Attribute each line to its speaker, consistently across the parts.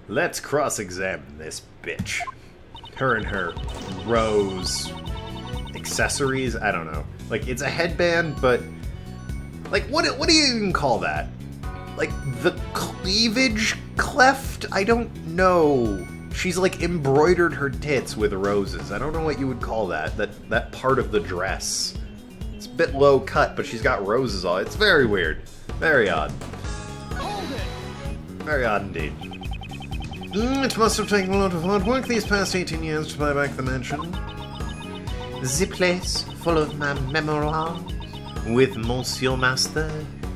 Speaker 1: Let's cross-examine this bitch. Her and her rose accessories. I don't know. Like, it's a headband, but like, what do you even call that? Like, the cleavage cleft? I don't know. She's like embroidered her tits with roses. I don't know what you would call that. That part of the dress. It's a bit low cut, but she's got roses all. It's very weird. Very odd. Very odd indeed. It must have taken a lot of hard work these past 18 years to buy back the mansion. The place full of my memoirs with Monsieur Master.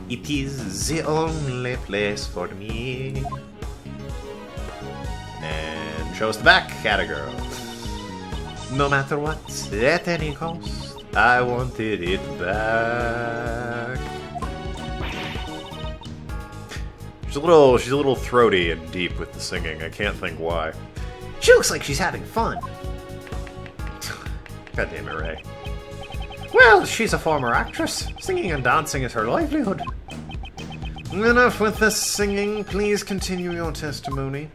Speaker 1: It is the only place for me. And show us the back, Catagirl. No matter what, at any cost, I wanted it back. She's a little throaty and deep with the singing. I can't think why. She looks like she's having fun. God damn it, Ray. Well, she's a former actress. Singing and dancing is her livelihood. Enough with the singing. Please continue your testimony.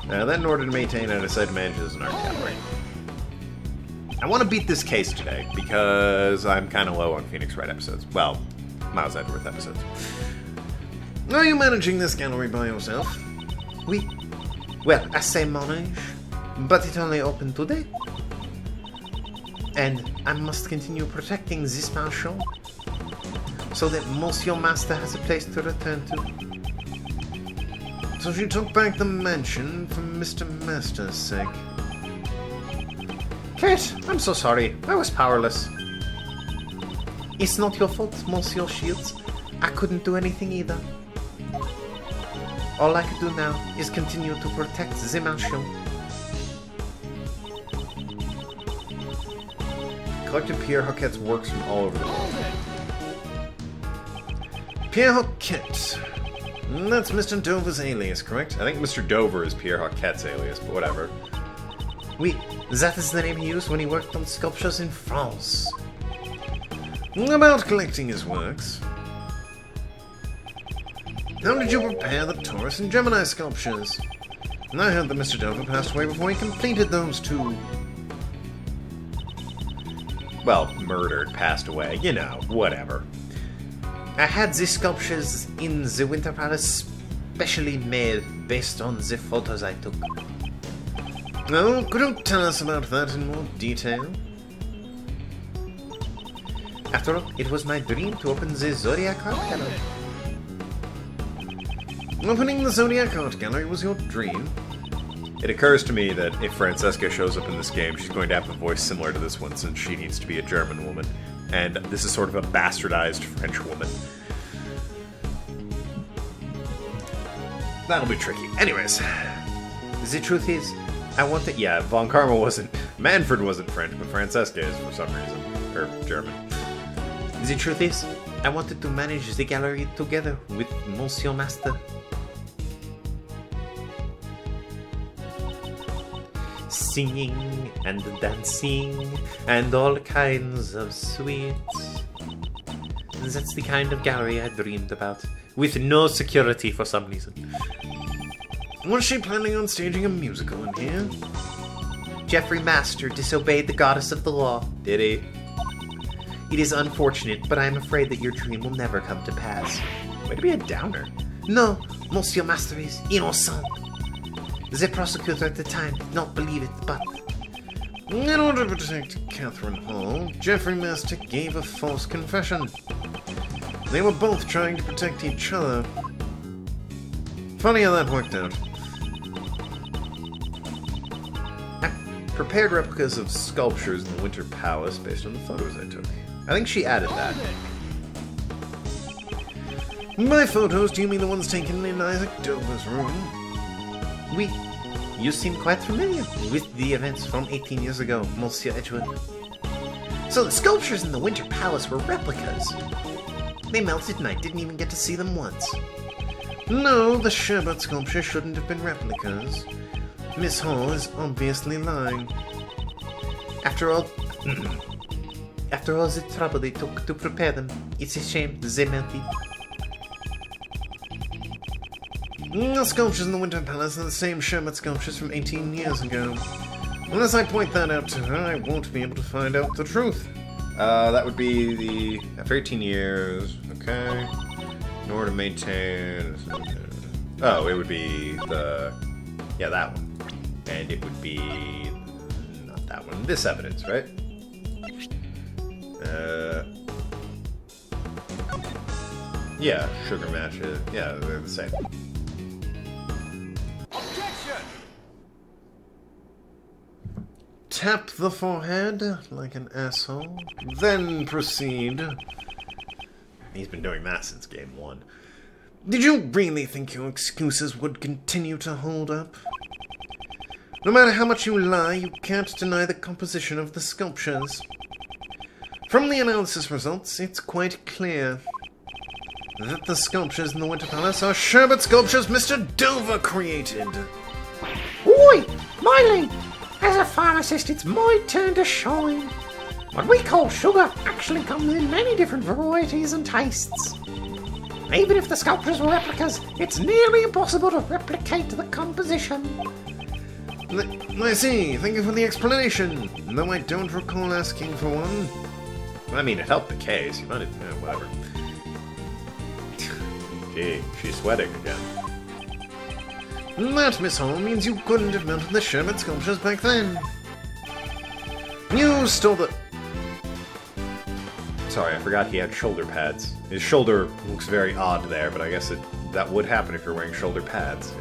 Speaker 1: Then in order to maintain, I decided to manage as an art gallery. I want to beat this case today because I'm kind of low on Phoenix Wright episodes. Well, Miles Edgeworth episodes. Are you managing this gallery by yourself? Oui. Well, I say manage, but it only opened today. And I must continue protecting this mansion so that Monsieur Master has a place to return to. So she took back the mansion for Mr. Master's sake. Kate, I'm so sorry. I was powerless. It's not your fault, Monsieur Shields. I couldn't do anything either. All I can do now is continue to protect the mansion. Collected Pierre Hoquet's works from all over the world. Pierre Hoquet. That's Mr. Dover's alias, correct? I think Mr. Dover is Pierre Hoquet's alias, but whatever. Oui, that is the name he used when he worked on sculptures in France. About collecting his works. How did you prepare the Taurus and Gemini sculptures? I heard that Mr. Dover passed away before he completed those two. Well, murdered, passed away, you know, whatever. I had the sculptures in the Winter Palace specially made based on the photos I took. Oh, could you tell us about that in more detail? After all, it was my dream to open the Zodiac Art Gallery. Opening the Zodiac Art Gallery was your dream? It occurs to me that if Francesca shows up in this game, she's going to have a voice similar to this one since she needs to be a German woman. And this is sort of a bastardized French woman. That'll be tricky. Anyways, the truth is, I want to... Yeah, Von Karma wasn't... Manfred wasn't French, but Francesca is for some reason. Or German. The truth is, I wanted to manage the gallery together with Monsieur Master. Singing and dancing and all kinds of sweets. That's the kind of gallery I dreamed about, with no security for some reason. Was she planning on staging a musical in here? Geoffrey Master disobeyed the goddess of the law. Did he? It is unfortunate, but I am afraid that your dream will never come to pass. Way to be a downer. No, Monsieur Master is innocent. The prosecutor at the time did not believe it, but... In order to protect Catherine Hall, Geoffrey Master gave a false confession. They were both trying to protect each other. Funny how that worked out. I prepared replicas of sculptures in the Winter Palace based on the photos I took. I think she added that. By photos, do you mean the ones taken in Isaac Dover's room? Oui. You seem quite familiar with the events from 18 years ago, Monsieur Edgeworth. So the sculptures in the Winter Palace were replicas. They melted and I didn't even get to see them once. No, the Sherbet sculpture shouldn't have been replicas. Miss Hall is obviously lying. After all the trouble they took to prepare them, it's a shame they melted.
Speaker 2: The sculptures in the Winter Palace are the same Sherbet sculptures from 18 years ago. Unless I point that out to her, I won't be able to find out the truth.
Speaker 1: That would be the... After 18 years, okay. In order to maintain... Oh, it would be the... Yeah, that one. And it would be... Not that one. This evidence, right? Yeah, sugar matches. Yeah, they're the same.
Speaker 3: Objection!
Speaker 2: Tap the forehead like an asshole. Then proceed.
Speaker 1: He's been doing that since game 1.
Speaker 2: Did you really think your excuses would continue to hold up? No matter how much you lie, you can't deny the composition of the sculptures. From the analysis results, it's quite clear that the sculptures in the Winter Palace are Sherbet sculptures Mr. Dover created.
Speaker 4: Oi, Miley! As a pharmacist, it's my turn to shine. What we call sugar actually comes in many different varieties and tastes. Even if the sculptures were replicas, it's nearly impossible to replicate the composition.
Speaker 2: I see. Thank you for the explanation. Though I don't recall asking for one.
Speaker 1: I mean, it helped the case. You might have... whatever. Gee, she's sweating again.
Speaker 2: That, Miss Hall, means you couldn't have melted the Sherbet sculptures back then. You stole the...
Speaker 1: Sorry, I forgot he had shoulder pads. His shoulder looks very odd there, but I guess that would happen if you're wearing shoulder pads.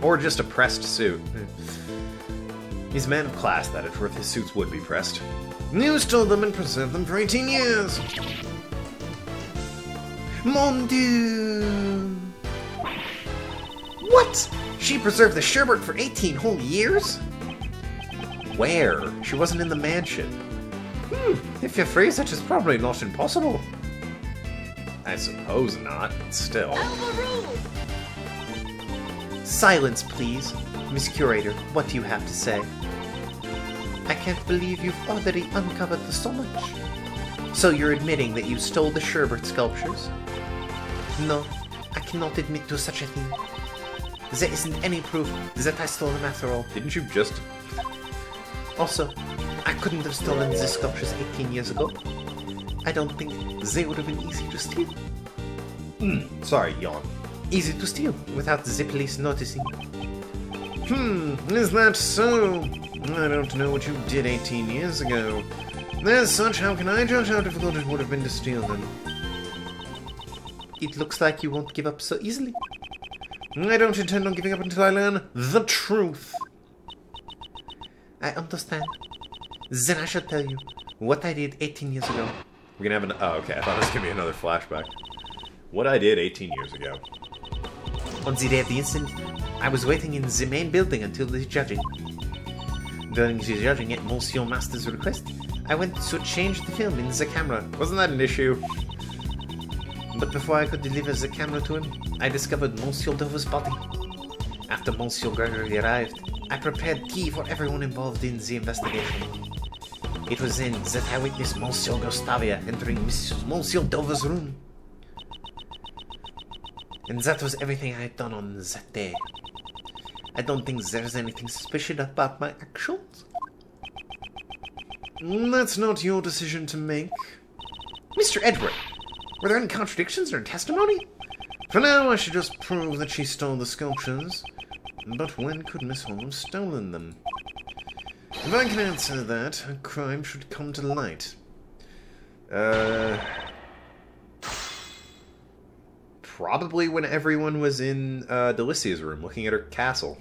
Speaker 1: Or just a pressed suit. He's a man of class, that Edgeworth. His suits would be pressed.
Speaker 2: You stole them and preserved them for 18 years. Mon Dieu!
Speaker 4: What? She preserved the sherbet for 18 whole years?
Speaker 1: Where? She wasn't in the mansion.
Speaker 4: If you phrase it, it's probably not impossible.
Speaker 1: I suppose not, but still.
Speaker 4: Silence, please. Miss Curator, what do you have to say? I can't believe you've already uncovered so much. So you're admitting that you stole the sherbet sculptures? No, I cannot admit to such a thing. There isn't any proof that I stole them after all.
Speaker 1: Didn't you just...
Speaker 4: Also, I couldn't have stolen the sculptures 18 years ago. I don't think they would have been easy to steal.
Speaker 1: Sorry, yawn.
Speaker 4: Easy to steal, without the police noticing.
Speaker 2: Is that so? I don't know what you did 18 years ago. As such, how can I judge how difficult it would have been to steal them?
Speaker 4: It looks like you won't give up so easily.
Speaker 2: I don't intend on giving up until I learn the truth.
Speaker 4: I understand. Then I shall tell you what I did 18 years ago.
Speaker 1: We're gonna have an... Oh, okay, I thought it was gonna be another flashback. What I did 18 years ago.
Speaker 4: On the day of the incident, I was waiting in the main building until the judging. During the judging at Monsieur Master's request, I went to change the film in the camera.
Speaker 1: Wasn't that an issue?
Speaker 4: But before I could deliver the camera to him, I discovered Monsieur Dover's body. After Monsieur Gregory arrived, I prepared tea for everyone involved in the investigation. It was then that I witnessed Monsieur Gustavia entering Monsieur Dover's room. And that was everything I had done on that day. I don't think there's anything suspicious about my actions.
Speaker 2: That's not your decision to make.
Speaker 4: Mr. Edgeworth, were there any contradictions in her testimony?
Speaker 2: For now, I should just prove that she stole the sculptures. But when could Miss Hall have stolen them? If I can answer that, a crime should come to light.
Speaker 1: Probably when everyone was in Delicia's room looking at her castle.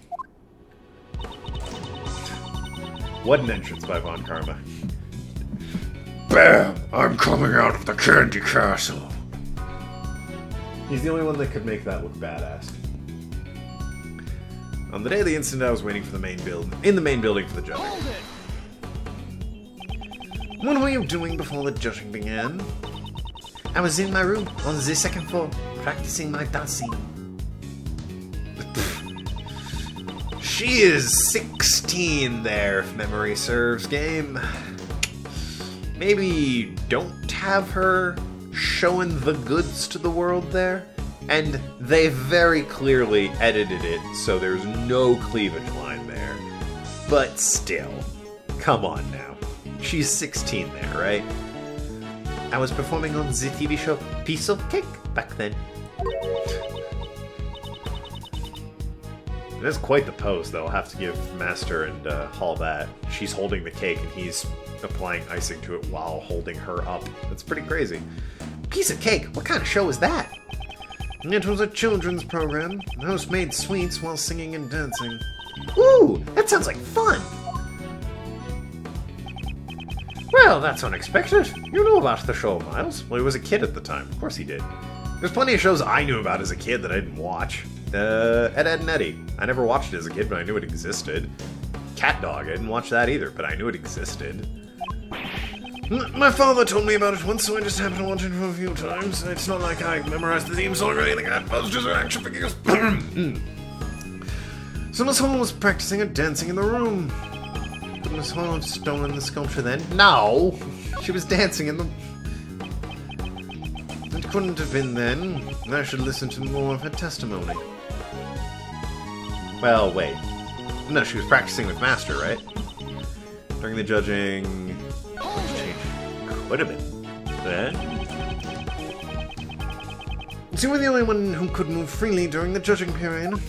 Speaker 1: What an entrance by Von Karma.
Speaker 2: Bam! I'm coming out of the candy castle.
Speaker 1: He's the only one that could make that look badass. On the day of the incident, I was waiting for the main building for the judging.
Speaker 2: What were you doing before the judging began?
Speaker 4: I was in my room on the second floor, practicing my dancing.
Speaker 1: She is 16 there, if memory serves, game. Maybe don't have her showing the goods to the world there. And they very clearly edited it so there's no cleavage line there. But still, come on now. She's 16 there, right? I was performing on the TV show Piece of Cake back then. That's quite the pose, though. I'll have to give Master and Hall that. She's holding the cake and he's applying icing to it while holding her up. That's pretty crazy. Piece of cake? What kind of show is that?
Speaker 2: It was a children's program. The host made sweets while singing and dancing.
Speaker 1: Ooh, that sounds like fun! Well, that's unexpected. You knew about the show, Miles. Well, he was a kid at the time. Of course he did. There's plenty of shows I knew about as a kid that I didn't watch. Ed, Edd and Eddy. I never watched it as a kid, but I knew it existed. Cat Dog. I didn't watch that either, but I knew it existed.
Speaker 2: My father told me about it once, so I just happened to watch it for a few times. It's not like I memorized the theme song or anything. I had posters or action figures. So Miss Hall was practicing and dancing in the room. Could Miss Hall have stolen the sculpture then?
Speaker 1: No! She was dancing in the...
Speaker 2: It couldn't have been then. I should listen to more of her testimony.
Speaker 1: Well, wait. No, she was practicing with Master, right? During the judging... Could have been. Then?
Speaker 2: So you were the only one who could move freely during the judging period.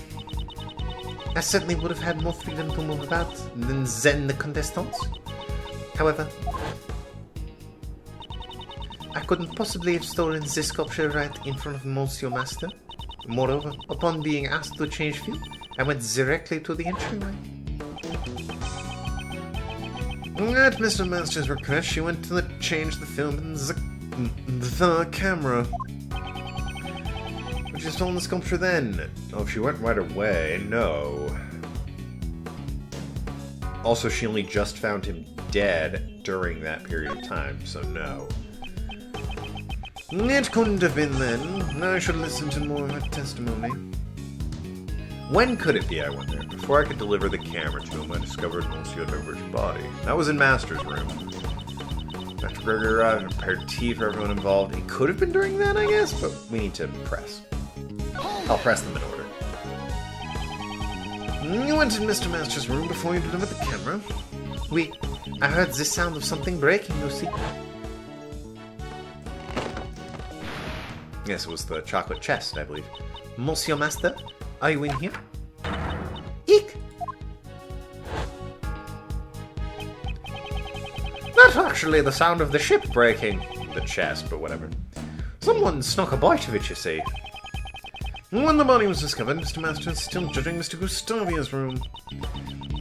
Speaker 4: I certainly would have had more freedom to move about than the contestants. However, I couldn't possibly have stolen this sculpture right in front of Monsieur Master. Moreover, upon being asked to change view, I went directly to the entryway.
Speaker 2: At Mr. Master's request, she went to change the film in the camera. But she stole the sculpture then.
Speaker 1: Oh, if she went right away, no. Also, she only just found him dead during that period of time, so no.
Speaker 2: It couldn't have been then. I should listen to more of her testimony.
Speaker 1: When could it be, I wonder? Before I could deliver the camera to him, I discovered Monsieur Dover's body. That was in Master's room. Dr. Berger arrived and prepared tea for everyone involved. It could have been during that, I guess, but we need to press. I'll press them in order.
Speaker 2: You went in Mr. Master's room before you delivered the camera?
Speaker 4: Oui, I heard the sound of something breaking, Lucy.
Speaker 1: Yes, it was the chocolate chest, I believe.
Speaker 4: Monsieur Master, are you in here?
Speaker 1: Eek! That's actually the sound of the ship breaking. The chest, but whatever. Someone snuck a bite of it, you see.
Speaker 2: When the body was discovered, Mr. Master is still judging Mr. Gustavia's room.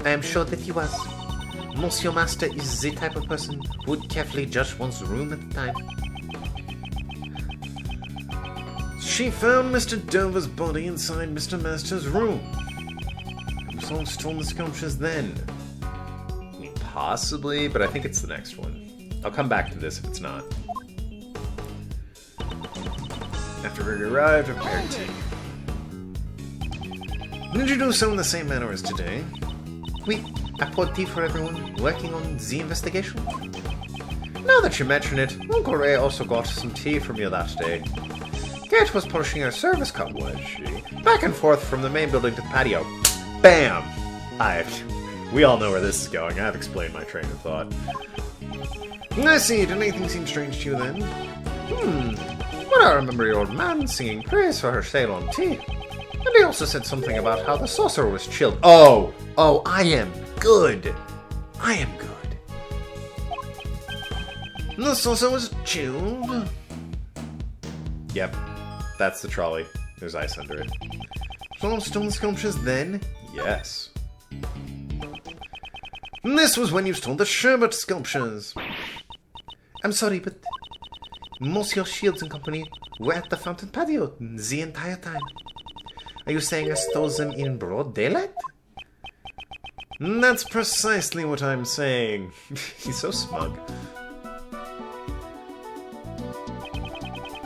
Speaker 4: I am sure that he was. Monsieur Master is the type of person who would carefully judge one's room at a time.
Speaker 2: She found Mr. Dover's body inside Mr. Master's room. Someone stole the sculptures then.
Speaker 1: I mean, possibly, but I think it's the next one. I'll come back to this if it's not. After Berger arrived, I prepared tea.
Speaker 2: Did you do so in the same manner as today?
Speaker 4: Oui, I poured tea for everyone working on the investigation.
Speaker 1: Now that you mention it, Uncle Ray also got some tea from you that day. Kate was pushing her service cup, was she? Back and forth from the main building to the patio. Bam! We all know where this is going. I've explained my train of thought.
Speaker 2: I see. Did anything seem strange to you then?
Speaker 1: Well, I remember the old man singing praise for her Ceylon tea. And he also said something about how the saucer was chilled. Oh, I am good. I am good.
Speaker 2: The saucer was chilled?
Speaker 1: Yep, that's the trolley. There's ice under it.
Speaker 2: Someone stole the sculptures then?
Speaker 1: Yes.
Speaker 2: This was when you stole the sherbet sculptures.
Speaker 4: I'm sorry, but Monsieur Shields and Company were at the fountain patio the entire time. Are you saying I stole them in broad daylight?
Speaker 2: That's precisely what I'm saying.
Speaker 1: He's so smug.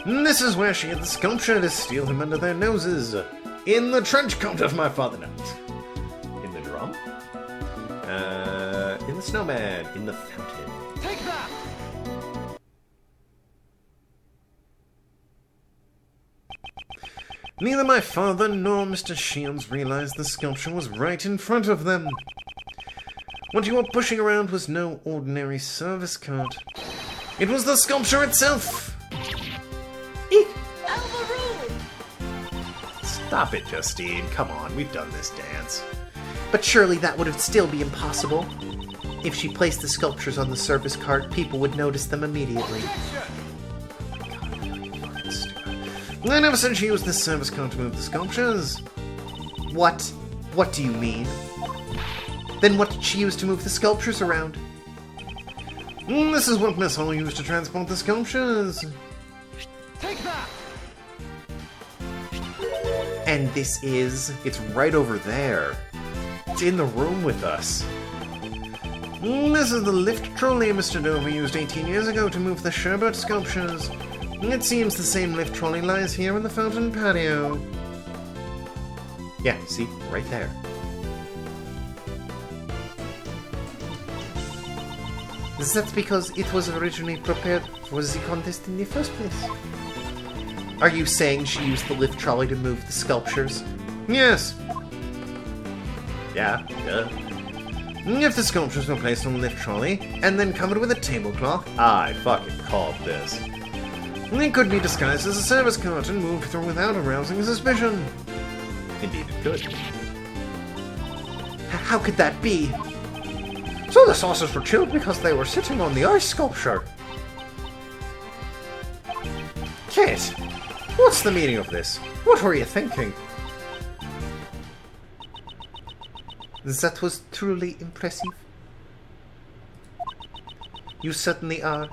Speaker 2: This is where she had the sculpture to steal him under their noses. In the trench coat of my father. No.
Speaker 1: In the drum? In the snowman. In the fountain.
Speaker 3: Take that!
Speaker 2: Neither my father nor Mr. Shields realized the sculpture was right in front of them. What you were pushing around was no ordinary service cart. It was the sculpture itself!
Speaker 1: Eek!
Speaker 3: Elbow roll!
Speaker 1: Stop it, Justine. Come on, we've done this dance.
Speaker 4: But surely that would still be impossible. If she placed the sculptures on the service cart, people would notice them immediately.
Speaker 2: I never said she used this service cart to move the sculptures.
Speaker 4: What? What do you mean? Then what did she use to move the sculptures around?
Speaker 2: This is what Miss Hall used to transport the sculptures.
Speaker 3: Take that!
Speaker 4: And this is...
Speaker 1: It's right over there. It's in the room with us.
Speaker 2: This is the lift trolley Mr. Dover used 18 years ago to move the Sherbert sculptures. It seems the same lift trolley lies here in the fountain patio.
Speaker 1: Yeah, see? Right there.
Speaker 4: That's because it was originally prepared for the contest in the first place. Are you saying she used the lift trolley to move the sculptures?
Speaker 2: Yes.
Speaker 1: Yeah, duh.
Speaker 2: If the sculptures were placed on the lift trolley and then covered with a tablecloth,
Speaker 1: I fucking called this.
Speaker 2: they could be disguised as a service cart and moved through without arousing suspicion.
Speaker 1: Indeed it could.
Speaker 4: How could that be?
Speaker 1: So the saucers were chilled because they were sitting on the ice sculpture. Kate, what's the meaning of this? What were you thinking?
Speaker 4: That was truly impressive. You certainly are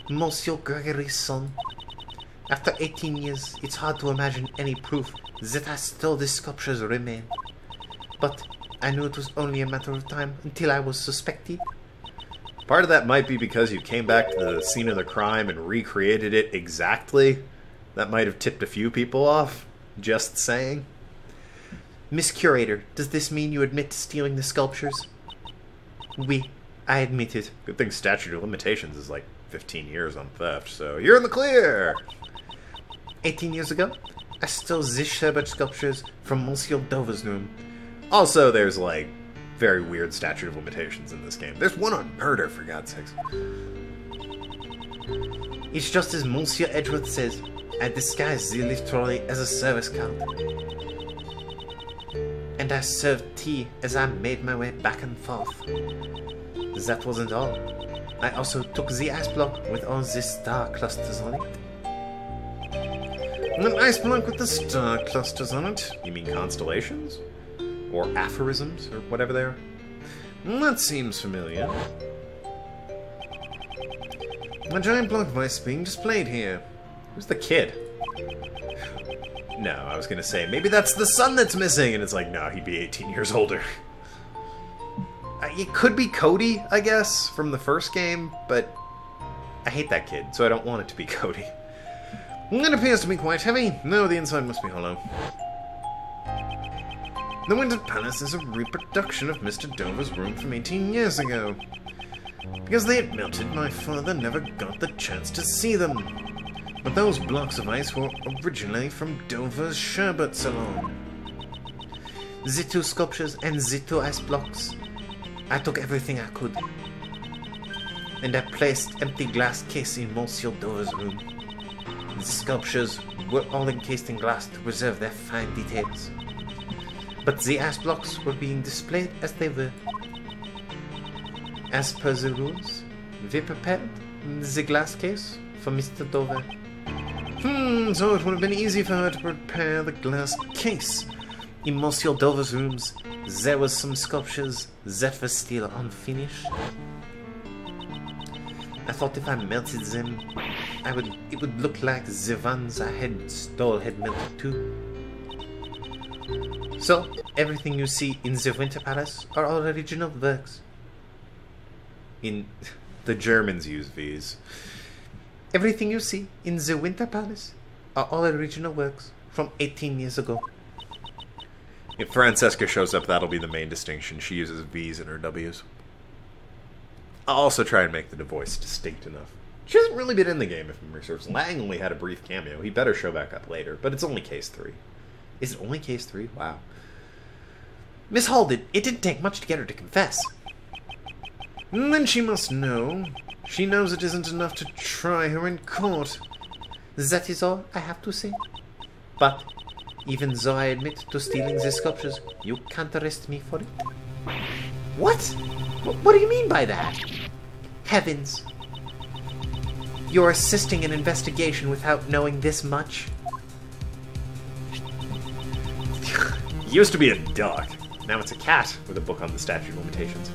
Speaker 4: Monsieur Gregory's son. After 18 years, it's hard to imagine any proof that I stole the sculptures remain. But I knew it was only a matter of time until I was suspected.
Speaker 1: Part of that might be because you came back to the scene of the crime and recreated it exactly. That might have tipped a few people off. Just saying.
Speaker 4: Miss Curator, does this mean you admit to stealing the sculptures? Oui, I admit it.
Speaker 1: Good thing statute of limitations is like 15 years on theft, so you're in the clear!
Speaker 4: 18 years ago, I stole the Sherbert sculptures from Monsieur Dover's room.
Speaker 1: Also, there's like very weird statute of limitations in this game. There's one on murder, for God's sakes.
Speaker 4: It's just as Monsieur Edgeworth says. I disguised the lift trolley as a service cart. And I served tea as I made my way back and forth. That wasn't all. I also took the ice block with all the star clusters on it.
Speaker 2: An ice block with the star clusters on it?
Speaker 1: You mean constellations? Or aphorisms, or whatever they are?
Speaker 2: That seems familiar. A giant block of ice being displayed here.
Speaker 1: Who's the kid? No, I was gonna say, maybe that's the son that's missing, and it's like, no, he'd be 18 years older. It could be Cody, I guess, from the first game, but I hate that kid, so I don't want it to be Cody.
Speaker 2: It appears to be quite heavy. No, the inside must be hollow. The Winter Palace is a reproduction of Mr. Dover's room from 18 years ago. Because they had melted, my father never got the chance to see them. But those blocks of ice were originally from Dover's Sherbet Salon.
Speaker 4: The two sculptures and the two ice blocks. I took everything I could. And I placed empty glass case in Monsieur Dover's room. The sculptures were all encased in glass to preserve their fine details. But the ice blocks were being displayed as they were. As per the rules, we prepared the glass case for Mr. Dover.
Speaker 2: So it would have been easy for her to prepare the glass case.
Speaker 4: In Monsieur Dover's rooms, there were some sculptures that were still unfinished. I thought if I melted them, it would look like the ones I had stole had melted too. So, everything you see in the Winter Palace are all original works.
Speaker 1: The Germans use these.
Speaker 4: Everything you see in the Winter Palace are all original works from 18 years ago.
Speaker 1: If Francesca shows up, that'll be the main distinction. She uses V's in her W's. I'll also try and make the voice distinct enough. She hasn't really been in the game, if memory serves. Lang only had a brief cameo. He better show back up later, but it's only case 3. Is it only case 3? Wow. Miss Hall, it didn't take much to get her to confess.
Speaker 2: Then she must know. She knows it isn't enough to try her in court.
Speaker 1: That is all I have to say. But, even though I admit to stealing the sculptures, you can't arrest me for it. What? What do you mean by that? Heavens. You're assisting an investigation without knowing this much?
Speaker 5: Used to be a dog. Now it's a cat with a book on the statute of limitations.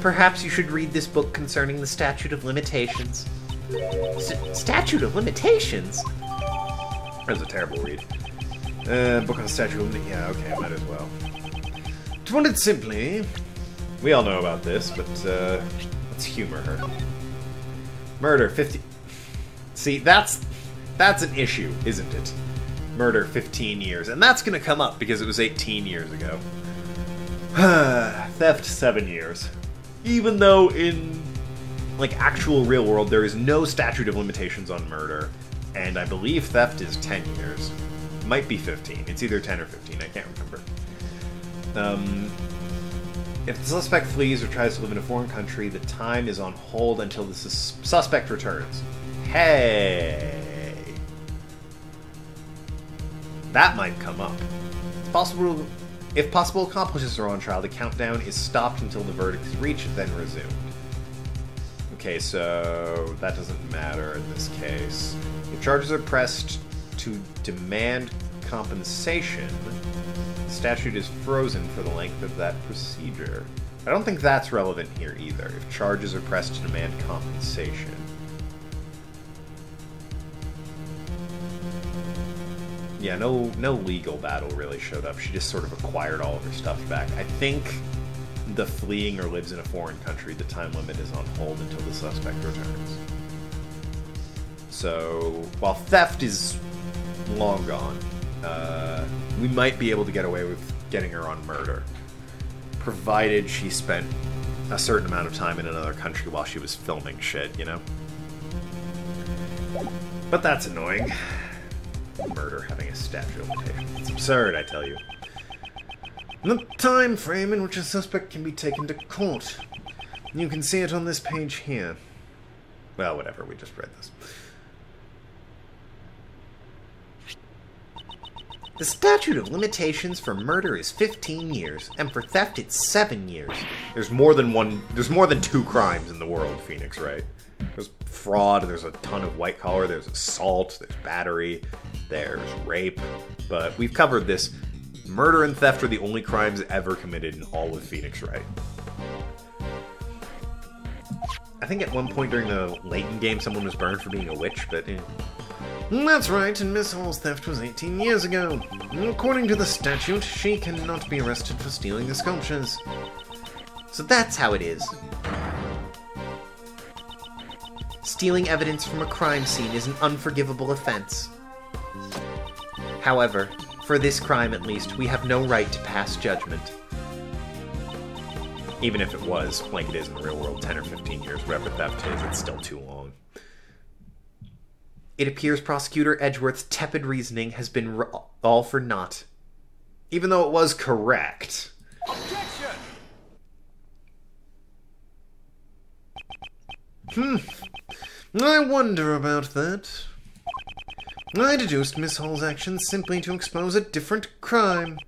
Speaker 1: Perhaps you should read this book concerning the statute of limitations. Statute of limitations?
Speaker 5: That's a terrible read. Book on the statute of limitations. Yeah, okay, I might as well.
Speaker 2: To put it simply,
Speaker 5: we all know about this, but let's humor her. Murder 50. See, that's an issue, isn't it? Murder 15 years, and that's gonna come up because it was 18 years ago. Theft 7 years. Even though in like actual real world there is no statute of limitations on murder, and I believe theft is 10 years. Might be 15. It's either 10 or 15. I can't remember. If the suspect flees or tries to live in a foreign country, the time is on hold until the suspect returns. Hey! That might come up. If possible accomplices are on trial, the countdown is stopped until the verdict is reached, then resumed. Okay, so that doesn't matter in this case. If charges are pressed to demand compensation, the statute is frozen for the length of that procedure. I don't think that's relevant here either, if charges are pressed to demand compensation. Yeah, no legal battle really showed up. She just sort of acquired all of her stuff back. I think the fleeing or lives in a foreign country, the time limit is on hold until the suspect returns. So, while theft is long gone, we might be able to get away with getting her on murder, provided she spent a certain amount of time in another country while she was filming shit, you know? But that's annoying. Murder having a statute of limitations. It's absurd, I tell you.
Speaker 2: the time frame in which a suspect can be taken to court. You can see it on this page here.
Speaker 5: Well, whatever, we just read this.
Speaker 1: The statute of limitations for murder is 15 years, and for theft it's 7 years.
Speaker 5: There's more than 2 crimes in the world, Phoenix, right? There's fraud, there's a ton of white collar, there's assault, there's battery, there's rape, but we've covered this. Murder and theft are the only crimes ever committed in all of Phoenix, right? I think at one point during the Layton game someone was burned for being a witch, but...
Speaker 2: That's right, and Miss Hall's theft was 18 years ago. According to the statute, she cannot be arrested for stealing the sculptures.
Speaker 1: So that's how it is. Stealing evidence from a crime scene is an unforgivable offense. However, for this crime at least, we have no right to pass judgment.
Speaker 5: Even if it was, like it is in the real world, 10 or 15 years, whatever theft is, it's still too long.
Speaker 1: It appears Prosecutor Edgeworth's tepid reasoning has been all for naught.
Speaker 5: Even though it was correct.
Speaker 3: Objection!
Speaker 2: I wonder about that. I deduced Miss Hall's actions simply to expose a different crime.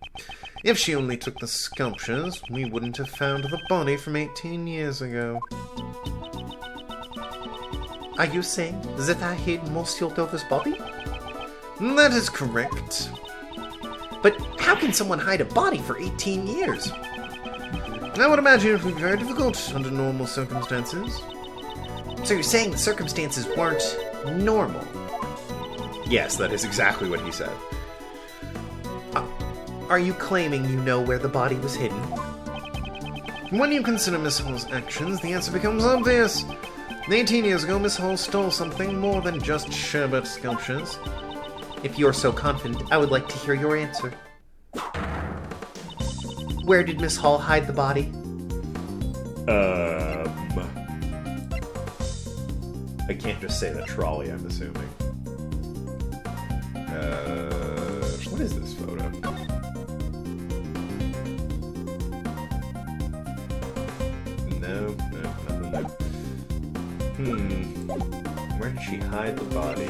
Speaker 2: If she only took the sculptures, we wouldn't have found the body from 18 years ago.
Speaker 1: Are you saying that I hid Monsieur Dover's body?
Speaker 2: That is correct.
Speaker 1: But how can someone hide a body for 18 years?
Speaker 2: I would imagine it would be very difficult under normal circumstances.
Speaker 1: So you're saying the circumstances weren't normal?
Speaker 5: Yes, that is exactly what he said.
Speaker 1: Are you claiming you know where the body was hidden?
Speaker 2: When you consider Miss Hall's actions, the answer becomes obvious. 18 years ago, Miss Hall stole something more than just sherbet sculptures.
Speaker 1: If you're so confident, I would like to hear your answer. Where did Miss Hall hide the body?
Speaker 5: I can't just say the trolley, I'm assuming. What is this photo? No, nothing there. Where did she hide the body?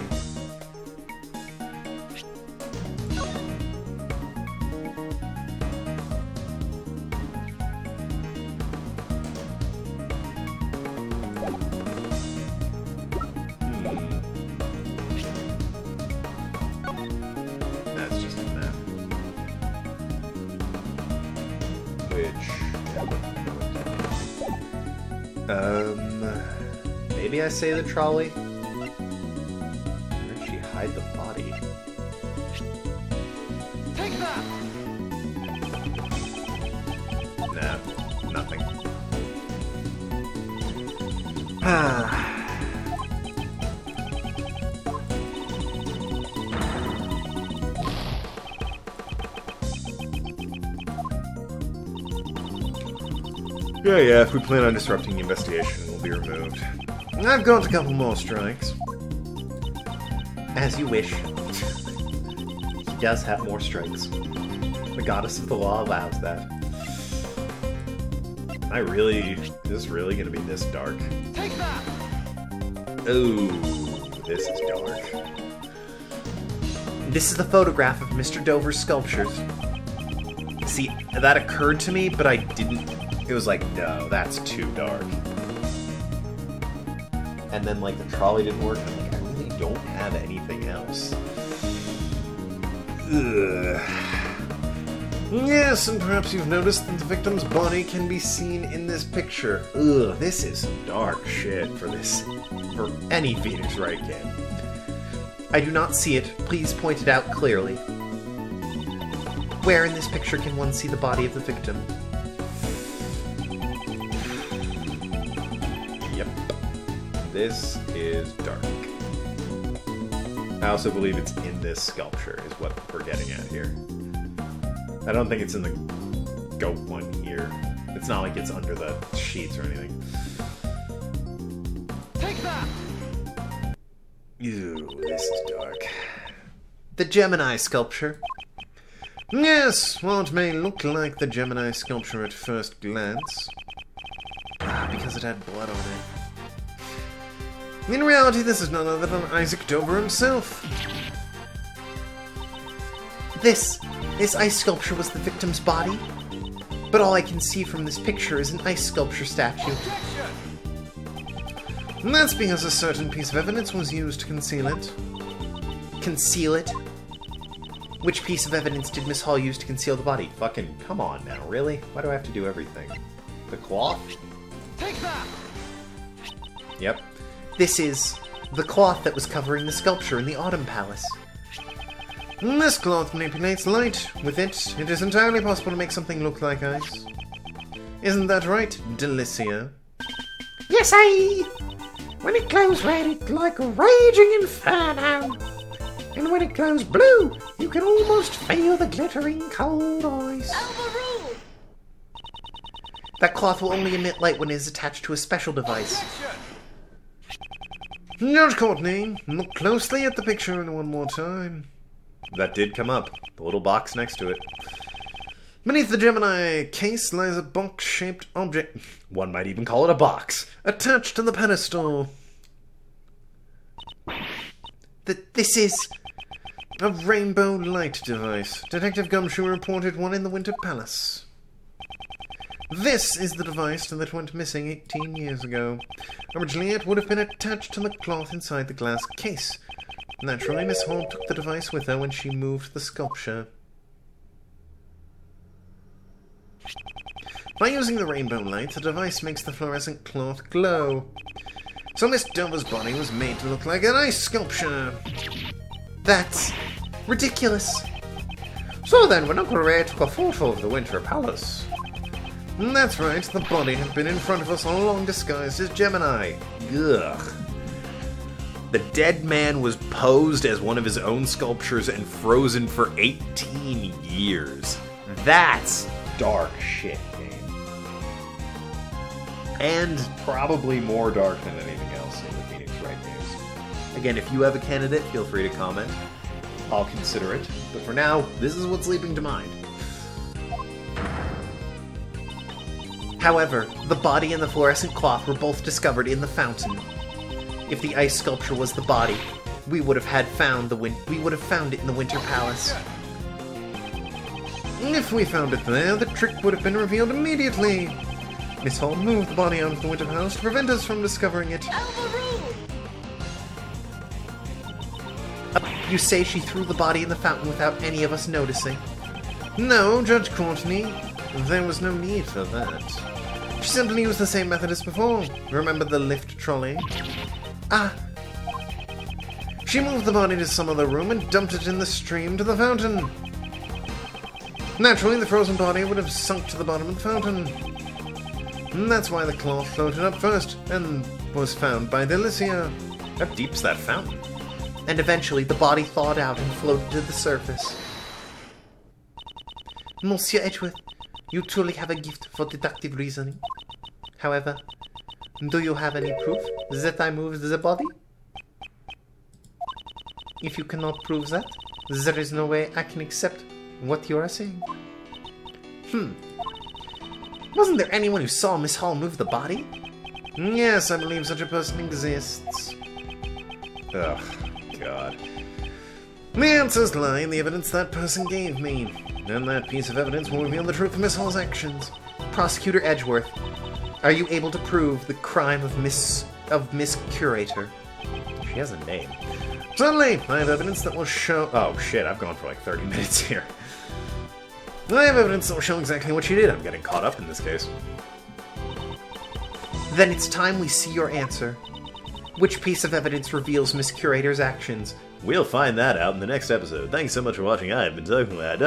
Speaker 5: That's just a map. Maybe I say the trolley? Where did she hide the body?
Speaker 3: Take that!
Speaker 5: Nah, nothing. Yeah, if we plan on disrupting the investigation, we'll be removed.
Speaker 2: I've got a couple more strikes.
Speaker 1: As you wish. He does have more strikes. The goddess of the law allows that.
Speaker 5: Is this really gonna be this dark?
Speaker 3: Take that!
Speaker 5: Oh, this is dark.
Speaker 1: This is the photograph of Mr. Dover's sculptures. See, that occurred to me, but I didn't...
Speaker 5: It was like, no, that's too dark.
Speaker 1: And then, like, the trolley didn't work, and I'm like, I really don't have anything else.
Speaker 5: Ugh.
Speaker 2: Yes, and perhaps you've noticed that the victim's body can be seen in this picture.
Speaker 5: Ugh, this is dark shit for any Phoenix Wright game.
Speaker 1: I do not see it. Please point it out clearly. Where in this picture can one see the body of the victim?
Speaker 5: Yep. This is dark. I also believe it's in this sculpture, is what we're getting at here. I don't think it's in the goat one here. It's not like it's under the sheets or anything.
Speaker 3: Take that!
Speaker 5: Ew, this is dark.
Speaker 1: The Gemini sculpture.
Speaker 2: Yes, what may look like the Gemini sculpture at first glance. Because it had blood on it. In reality, this is none other than Isaac Dover himself.
Speaker 1: This ice sculpture was the victim's body? But all I can see from this picture is an ice sculpture statue.
Speaker 2: And that's because a certain piece of evidence was used to conceal it.
Speaker 1: Conceal it? Which piece of evidence did Miss Hall use to conceal the body?
Speaker 5: Fucking come on now, really? Why do I have to do everything? The cloth?
Speaker 3: Take that!
Speaker 5: Yep.
Speaker 1: This is the cloth that was covering the sculpture in the Autumn Palace.
Speaker 2: This cloth manipulates light. With it, it is entirely possible to make something look like ice. Isn't that right, Delicia?
Speaker 6: Yes, when it glows red, it's like a raging inferno. And when it glows blue, you can almost feel the glittering cold ice.
Speaker 3: Overruled!
Speaker 1: That cloth will only emit light when it is attached to a special device.
Speaker 2: Judge Courtney, look closely at the picture one more time.
Speaker 5: That did come up. The little box next to it.
Speaker 2: Beneath the Gemini case lies a box-shaped object.
Speaker 5: One might even call it a box.
Speaker 2: Attached to the pedestal.
Speaker 1: This is...
Speaker 2: A rainbow light device. Detective Gumshoe reported one in the Winter Palace. This is the device that went missing 18 years ago. Originally, it would have been attached to the cloth inside the glass case. Naturally, Miss Hall took the device with her when she moved the sculpture. By using the rainbow light, the device makes the fluorescent cloth glow. So Miss Dover's body was made to look like an ice sculpture.
Speaker 1: That's ridiculous.
Speaker 2: So then, when Uncle Ray took a photo of the Winter Palace... That's right, the body had been in front of us all along disguised as Gemini.
Speaker 5: Ugh. The dead man was posed as one of his own sculptures and frozen for 18 years. That's dark shit, game. And probably more dark than anything else in the Phoenix Wright news. Again, if you have a candidate, feel free to comment. I'll consider it. But for now, this is what's leaping to mind.
Speaker 4: However, the body and the fluorescent cloth were both discovered in the fountain. If the ice sculpture was the body, we would have found it in the Winter Palace.
Speaker 2: If we found it there, the trick would have been revealed immediately. Miss Hall moved the body out of the Winter Palace to prevent us from discovering it.
Speaker 4: You say she threw the body in the fountain without any of us noticing?
Speaker 2: No, Judge Courtney. There was no need for that. She simply used the same method as before. Remember the lift trolley?
Speaker 4: Ah,
Speaker 2: She moved the body to some other room and dumped it in the stream to the fountain. Naturally, the frozen body would have sunk to the bottom of the fountain. And that's why the cloth floated up first, and was found by Delicia.
Speaker 5: How deep's that fountain?
Speaker 4: and eventually the body thawed out and floated to the surface. Monsieur Edgeworth, you truly have a gift for deductive reasoning. However, do you have any proof that I moved the body? If you cannot prove that, there is no way I can accept what you are saying. Wasn't there anyone who saw Miss Hall move the body?
Speaker 2: Yes, I believe such a person exists.
Speaker 5: Ugh, God.
Speaker 2: The answers lie in the evidence that person gave me, and that piece of evidence will reveal the truth of Miss Hall's actions.
Speaker 4: Prosecutor Edgeworth, are you able to prove the crime of Miss Curator?
Speaker 5: She has a name.
Speaker 2: Certainly, I have evidence that will show...
Speaker 5: Oh shit, I've gone for like 30 minutes here.
Speaker 2: I have evidence that will show exactly what she did.
Speaker 5: I'm getting caught up in this case.
Speaker 4: Then it's time we see your answer. Which piece of evidence reveals Miss Curator's actions?
Speaker 5: We'll find that out in the next episode. Thanks so much for watching. I have been Tokenlad.